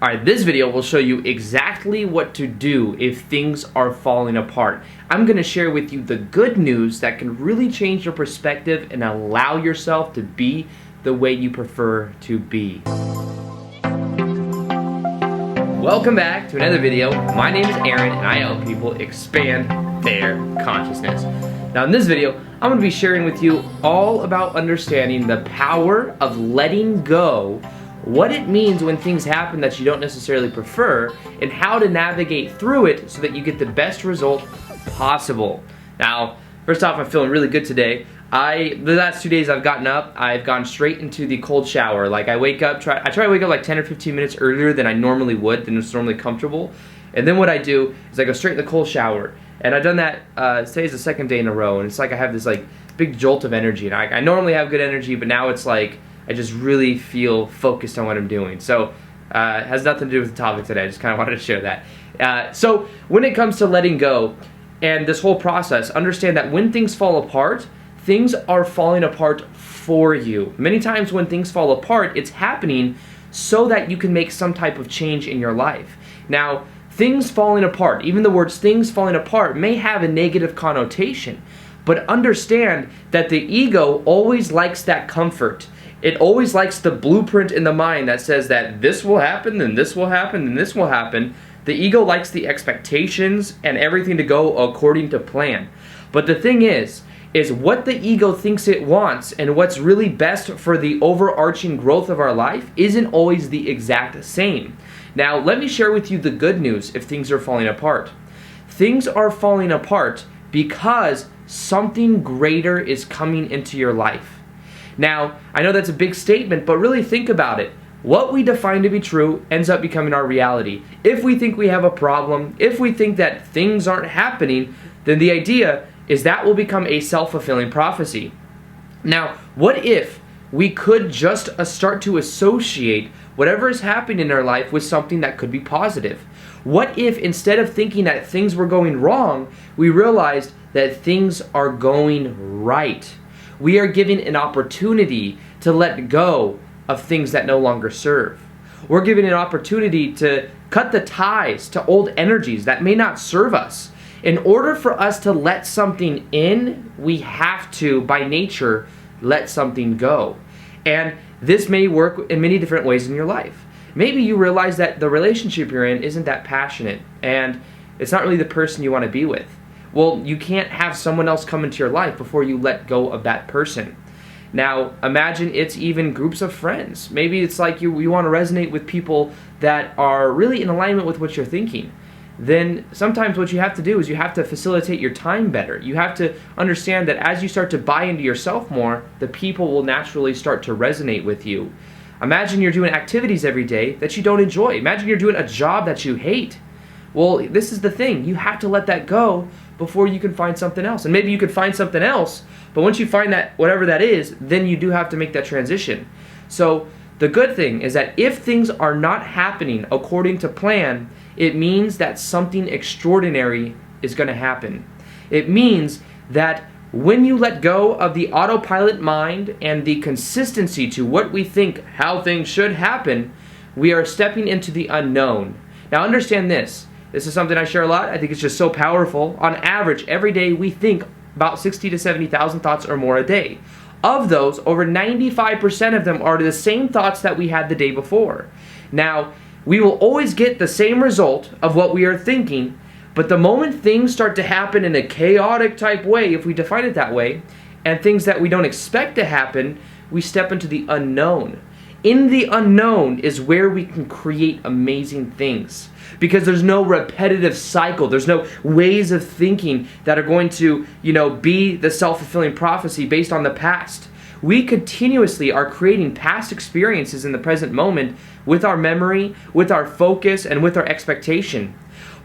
Alright, this video will show you exactly what to do if things are falling apart. I'm going to share with you the good news that can really change your perspective and allow yourself to be the way you prefer to be. Welcome back to another video. My name is Aaron and I help people expand their consciousness. Now in this video, I'm going to be sharing with you all about understanding the power of letting go, what it means when things happen that you don't necessarily prefer, and how to navigate through it so that you get the best result possible. Now, first off, I'm feeling really good today. The last 2 days I've gotten up, I've gone straight into the cold shower. Like I try to wake up like 10 or 15 minutes earlier than I normally would, than it's normally comfortable. And then what I do is I go straight in the cold shower. And I've done that, today's the second day in a row, and it's like I have this like big jolt of energy. And I normally have good energy, but now it's like I just really feel focused on what I'm doing. So it has nothing to do with the topic today. I just kind of wanted to share that. So when it comes to letting go and this whole process, understand that when things fall apart, things are falling apart for you. Many times when things fall apart, it's happening so that you can make some type of change in your life. Now, things falling apart, even the words things falling apart may have a negative connotation, but understand that the ego always likes that comfort. It always likes the blueprint in the mind that says that this will happen, then this will happen, then this will happen. The ego likes the expectations and everything to go according to plan. But the thing is what the ego thinks it wants and what's really best for the overarching growth of our life isn't always the exact same. Now, let me share with you the good news if things are falling apart. Things are falling apart because something greater is coming into your life. Now, I know that's a big statement, but really think about it. What we define to be true ends up becoming our reality. If we think we have a problem, if we think that things aren't happening, then the idea is that will become a self-fulfilling prophecy. Now, what if we could just start to associate whatever is happening in our life with something that could be positive? What if instead of thinking that things were going wrong, we realized that things are going right? We are given an opportunity to let go of things that no longer serve. We're given an opportunity to cut the ties to old energies that may not serve us. In order for us to let something in, we have to, by nature, let something go. And this may work in many different ways in your life. Maybe you realize that the relationship you're in isn't that passionate and it's not really the person you want to be with. Well, you can't have someone else come into your life before you let go of that person. Now, imagine it's even groups of friends. Maybe it's like you want to resonate with people that are really in alignment with what you're thinking. Then sometimes what you have to do is you have to facilitate your time better. You have to understand that as you start to buy into yourself more, the people will naturally start to resonate with you. Imagine you're doing activities every day that you don't enjoy. Imagine you're doing a job that you hate. Well, this is the thing. You have to let that go before you can find something else. And maybe you could find something else, but once you find that, whatever that is, then you do have to make that transition. So the good thing is that if things are not happening according to plan, it means that something extraordinary is going to happen. It means that when you let go of the autopilot mind and the consistency to what we think how things should happen, we are stepping into the unknown. Now understand this. This is something I share a lot. I think it's just so powerful. On average, every day we think about 60 to 70,000 thoughts or more a day. Of those, over 95% of them are the same thoughts that we had the day before. Now, we will always get the same result of what we are thinking, but the moment things start to happen in a chaotic type way, if we define it that way, and things that we don't expect to happen, we step into the unknown. In the unknown is where we can create amazing things. Because there's no repetitive cycle. There's no ways of thinking that are going to, be the self-fulfilling prophecy based on the past. We continuously are creating past experiences in the present moment with our memory, with our focus, and with our expectation.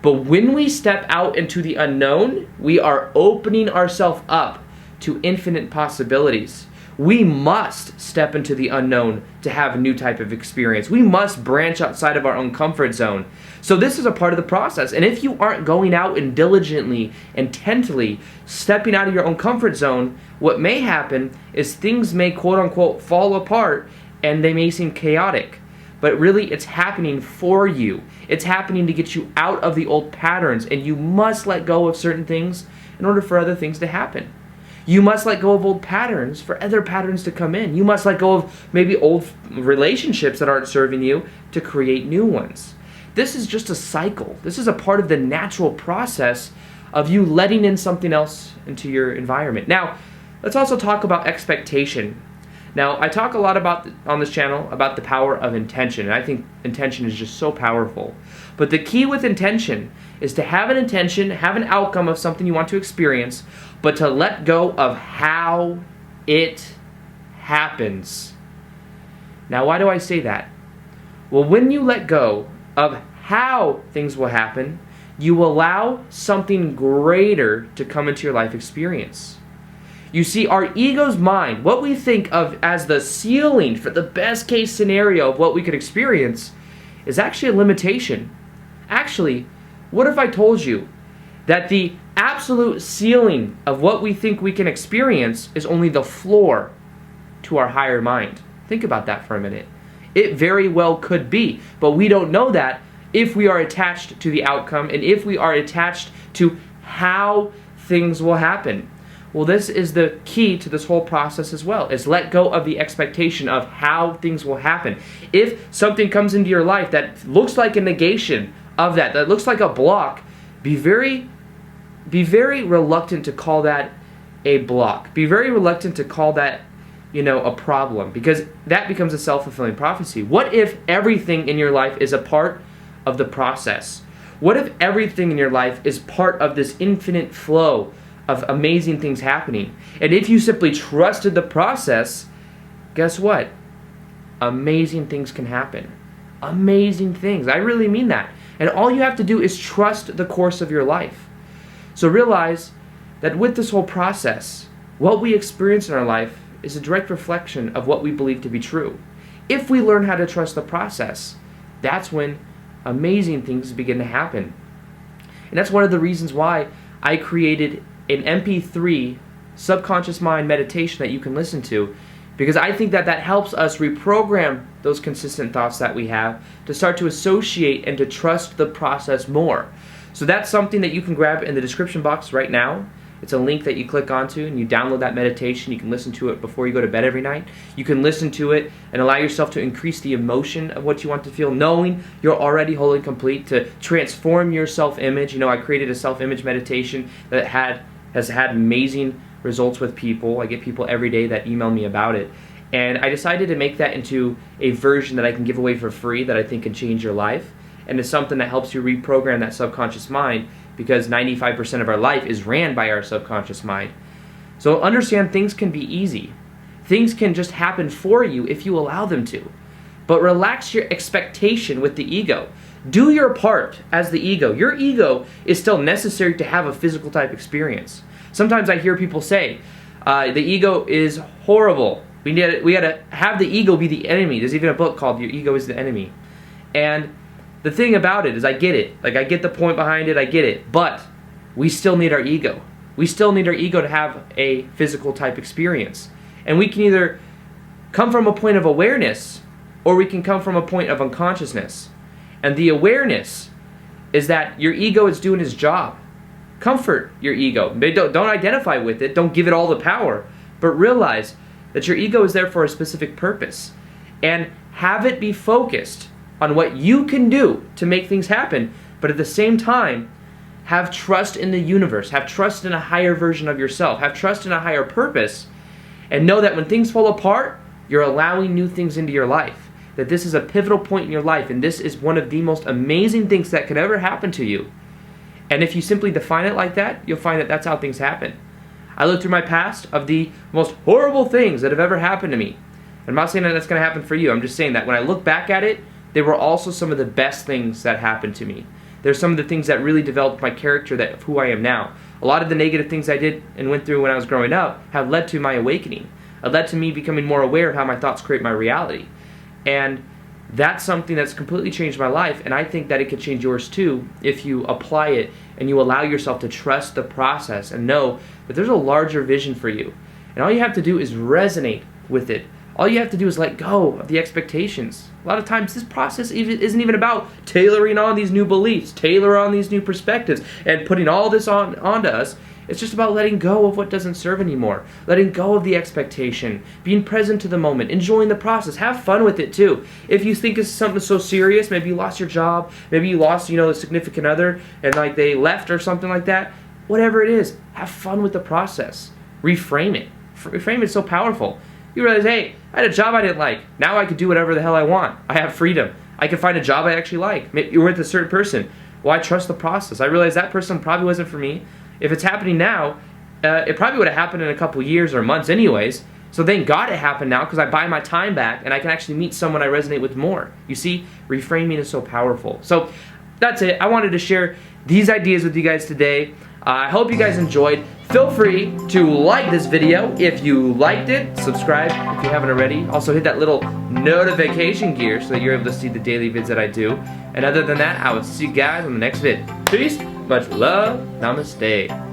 But when we step out into the unknown, we are opening ourselves up to infinite possibilities. We must step into the unknown to have a new type of experience. We must branch outside of our own comfort zone. So this is a part of the process. And if you aren't going out and diligently, intently stepping out of your own comfort zone, what may happen is things may quote unquote fall apart and they may seem chaotic. but really it's happening for you. It's happening to get you out of the old patterns, and you must let go of certain things in order for other things to happen. You must let go of old patterns for other patterns to come in. You must let go of maybe old relationships that aren't serving you to create new ones. This is just a cycle. This is a part of the natural process of you letting in something else into your environment. Now, let's also talk about expectation. Now, I talk a lot on this channel about the power of intention, and I think intention is just so powerful. But the key with intention is to have an intention, have an outcome of something you want to experience, but to let go of how it happens. Now, why do I say that? Well, when you let go of how things will happen, you allow something greater to come into your life experience. You see, our ego's mind, what we think of as the ceiling for the best case scenario of what we could experience, is actually a limitation. Actually, what if I told you that the absolute ceiling of what we think we can experience is only the floor to our higher mind? Think about that for a minute. It very well could be, but we don't know that if we are attached to the outcome and if we are attached to how things will happen. Well, this is the key to this whole process as well, is let go of the expectation of how things will happen. If something comes into your life that looks like a negation of that looks like a block, be very reluctant to call that a block. Be very reluctant to call that, a problem, because that becomes a self-fulfilling prophecy. What if everything in your life is a part of the process? What if everything in your life is part of this infinite flow of amazing things happening? And if you simply trusted the process, guess what? Amazing things can happen. Amazing things. I really mean that. And all you have to do is trust the course of your life. So realize that with this whole process, what we experience in our life is a direct reflection of what we believe to be true. If we learn how to trust the process, that's when amazing things begin to happen. And that's one of the reasons why I created an MP3 subconscious mind meditation that you can listen to, because I think that helps us reprogram those consistent thoughts that we have to start to associate and to trust the process more. So that's something that you can grab in the description box right now. It's a link that you click onto and you download that meditation. You can listen to it before you go to bed every night. You can listen to it and allow yourself to increase the emotion of what you want to feel, knowing you're already whole and complete, to transform your self-image. I created a self-image meditation that has had amazing results with people. I get people every day that email me about it. And I decided to make that into a version that I can give away for free that I think can change your life. And it's something that helps you reprogram that subconscious mind, because 95% of our life is ran by our subconscious mind. So understand, things can be easy. Things can just happen for you if you allow them to. But relax your expectation with the ego. Do your part as the ego. Your ego is still necessary to have a physical type experience. Sometimes I hear people say, the ego is horrible. We gotta have the ego be the enemy. There's even a book called Your Ego is the Enemy. And the thing about it is, I get it. I get the point behind it, I get it. But we still need our ego. We still need our ego to have a physical type experience. And we can either come from a point of awareness, or we can come from a point of unconsciousness. And the awareness is that your ego is doing its job. Comfort your ego. Don't identify with it. Don't give it all the power. But realize that your ego is there for a specific purpose. And have it be focused on what you can do to make things happen. But at the same time, have trust in the universe. Have trust in a higher version of yourself. Have trust in a higher purpose. And know that when things fall apart, you're allowing new things into your life. That this is a pivotal point in your life, and this is one of the most amazing things that could ever happen to you. And if you simply define it like that, you'll find that that's how things happen. I look through my past of the most horrible things that have ever happened to me. I'm not saying that that's going to happen for you. I'm just saying that when I look back at it, they were also some of the best things that happened to me. They're some of the things that really developed my character, of who I am now. A lot of the negative things I did and went through when I was growing up have led to my awakening. It led to me becoming more aware of how my thoughts create my reality. And that's something that's completely changed my life, and I think that it could change yours too if you apply it and you allow yourself to trust the process and know that there's a larger vision for you. And all you have to do is resonate with it. All you have to do is let go of the expectations. A lot of times this process isn't even about tailoring on these new beliefs, tailoring on these new perspectives, and putting all this onto us. It's just about letting go of what doesn't serve anymore, letting go of the expectation, being present to the moment, enjoying the process. Have fun with it too. If you think it's something so serious, maybe you lost your job, maybe you lost, a significant other, and like they left or something like that, whatever it is, have fun with the process. Reframe it. Reframe is so powerful. You realize, hey, I had a job I didn't like. Now I can do whatever the hell I want. I have freedom. I can find a job I actually like. Maybe you're with a certain person. Well, I trust the process. I realize that person probably wasn't for me. If it's happening now, it probably would have happened in a couple years or months anyways. So thank God it happened now, because I buy my time back and I can actually meet someone I resonate with more. You see, reframing is so powerful. So that's it. I wanted to share these ideas with you guys today. I hope you guys enjoyed. Feel free to like this video if you liked it. Subscribe if you haven't already. Also hit that little notification gear so that you're able to see the daily vids that I do. And other than that, I will see you guys on the next vid. Peace, much love, namaste.